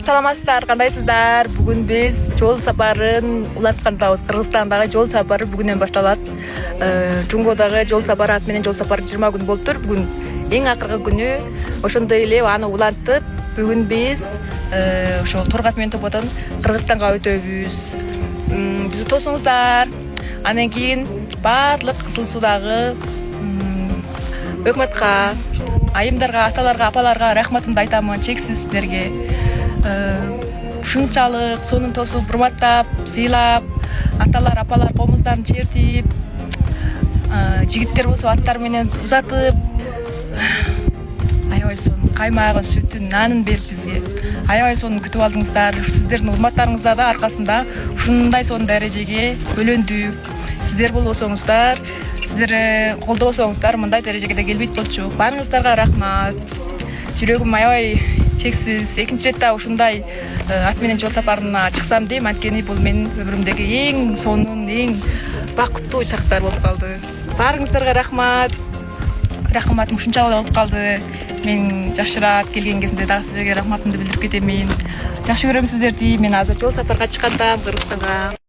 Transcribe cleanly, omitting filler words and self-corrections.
саламатсыздар, кандайсыздар? Бүгүн биз жол сапарын уланткандабыз. Кыргызстандагы жол сапары бүгүнөн башталат. Жумгодагы жол сапары аты менен жол сапары 20 күн болуптур. Бүгүн эң акыркы күнү. Ошондой эле аны улантып, бүгүн биз ошол Торгат менен Топодон Кыргызстанга өтөбүз. Бизди тосуңуздар. Андан кийин баардык Кызыл Суудагы өкмөткө, айымдарга, аталарга, апаларга рахматымды айтамын чексиз сиздерге. Ушунчалык сонун тосуп, урматтап, сыйлап, аталар, апалар комуздарын чертип, жигиттер болсо аттары менен узатып, аябай сонун каймагы, сүтүн, нанын берип бизге аябай сонун күтүп алдыңыздар. Сиздердин урматтарыңызда да аркасында ушундай сонун дарежеге бөлөндүк. Сиздер болбосоңуздар, сиздер колдобосоңуздар мындай дарежеге да келбейт болчу. Баарыңыздарга рахмат. Жүрөгүм аябай чексиз. Экинчи рет да ушундай ат менен жол сапарына чыксам дейм. Анткени бул менин өмүрүмдөгү эң сонун, эң бакыттуу чактар болуп калды. Баарыңыздарга рахмат. Рахматым ушунчалык болуп калды. Мен жакшыраак келген кезинде дагы сиздерге рахматымды билдирип кетемин. Жакшы көрөм сиздерди. Мен азыр жол сапарга чыккандам Кыргызстанга.